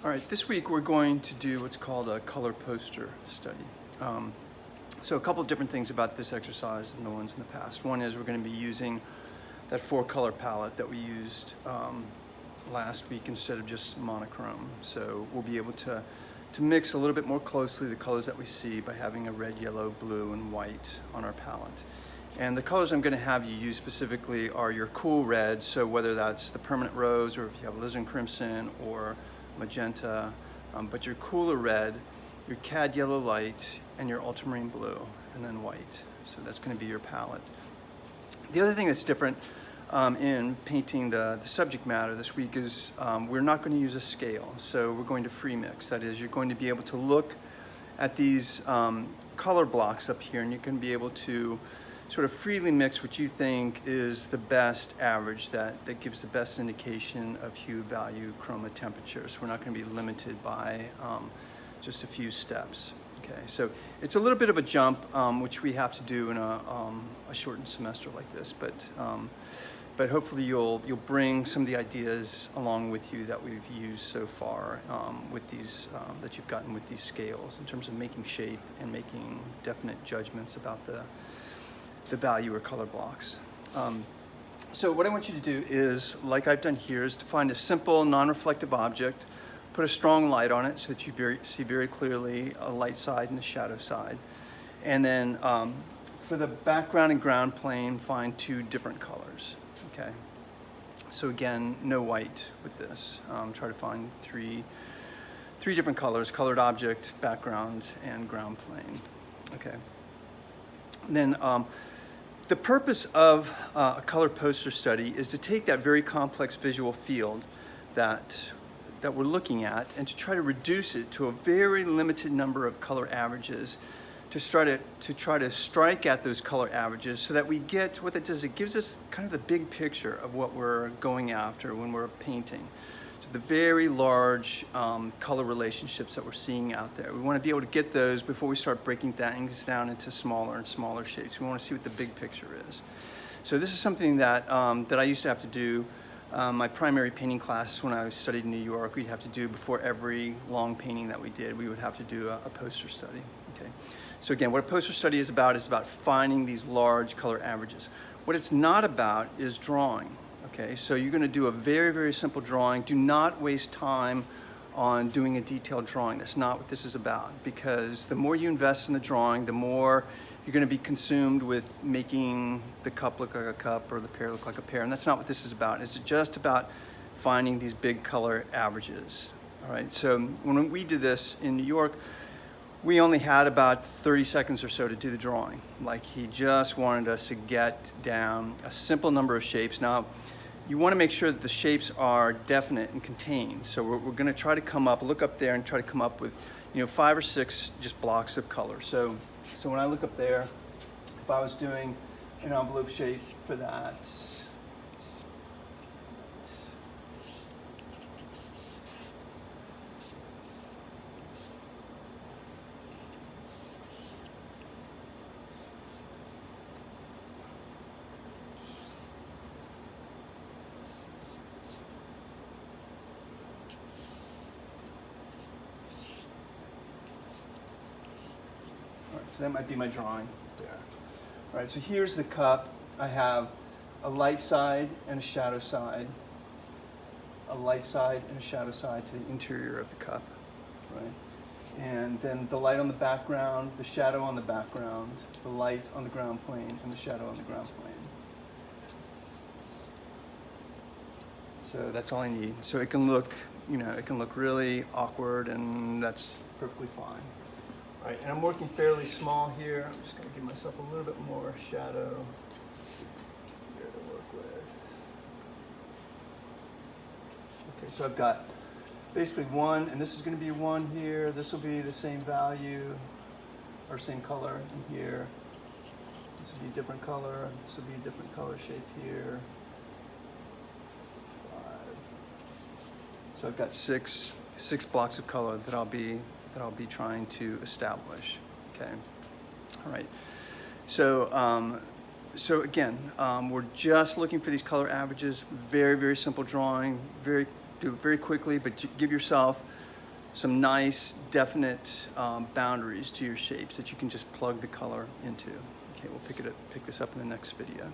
All right, this week we're going to do what's called a color poster study. So a couple of different things about this exercise than the ones in the past. One is we're going to be using that 4-color palette that we used last week instead of just monochrome. So we'll be able to mix a little bit more closely the colors that we see by having a red, yellow, blue, and white on our palette. And the colors I'm going to have you use specifically are your cool red, so whether that's the permanent rose or if you have alizarin crimson or magenta, but your cooler red, your cad yellow light, and your ultramarine blue, and then white. So that's going to be your palette. The other thing that's different in painting the subject matter this week is we're not going to use a scale. So we're going to free mix. That is, you're going to be able to look at these color blocks up here, and you can be able to sort of freely mix what you think is the best average that gives the best indication of hue, value, chroma, temperature. So we're not going to be limited by just a few steps. Okay, so it's a little bit of a jump, which we have to do in a shortened semester like this, but hopefully you'll bring some of the ideas along with you that we've used so far with these that you've gotten with these scales in terms of making shape and making definite judgments about the value or color blocks. So what I want you to do is, like I've done here, is to find a simple non-reflective object, put a strong light on it so that you see very clearly a light side and a shadow side. And then for the background and ground plane, find 2 different colors, okay? So again, no white with this. Try to find three different colors: colored object, background, and ground plane, okay? And then the purpose of a color poster study is to take that very complex visual field that we're looking at and to try to reduce it to a very limited number of color averages, to try to strike at those color averages so that we get what that does. It gives us kind of the big picture of what we're going after when we're painting. So the very large color relationships that we're seeing out there, we want to be able to get those before we start breaking things down into smaller and smaller shapes. We want to see what the big picture is. So this is something that I used to have to do. My primary painting class when I studied in New York, we'd have to do before every long painting that we did, we would have to do a poster study. Okay. So again, what a poster study is about finding these large color averages. What it's not about is drawing. Okay, so you're going to do a very, very simple drawing. Do not waste time on doing a detailed drawing. That's not what this is about, because the more you invest in the drawing, the more you're going to be consumed with making the cup look like a cup or the pear look like a pear, and that's not what this is about. It's just about finding these big color averages. All right, so when we did this in New York, we only had about 30 seconds or so to do the drawing. Like, he just wanted us to get down a simple number of shapes. Now, you want to make sure that the shapes are definite and contained. So we're going to try to look up there and try to come up with, 5 or 6 just blocks of color. So when I look up there, if I was doing an envelope shape for that, so that might be my drawing there. All right, so here's the cup. I have a light side and a shadow side, a light side and a shadow side to the interior of the cup, right? And then the light on the background, the shadow on the background, the light on the ground plane, and the shadow on the ground plane. So that's all I need. So it can look, it can look really awkward, and that's perfectly fine. All right, and I'm working fairly small here. I'm just going to give myself a little bit more shadow here to work with. Okay, so I've got basically 1, and this is going to be 1 here. This will be the same value or same color in here. This will be a different color. This will be a different color shape here. 5. So I've got six blocks of color that I'll be trying to establish. Okay. All right. So so again, we're just looking for these color averages. Very, very simple drawing. Do it very quickly, but give yourself some nice, definite boundaries to your shapes that you can just plug the color into. Okay, we'll pick this up in the next video.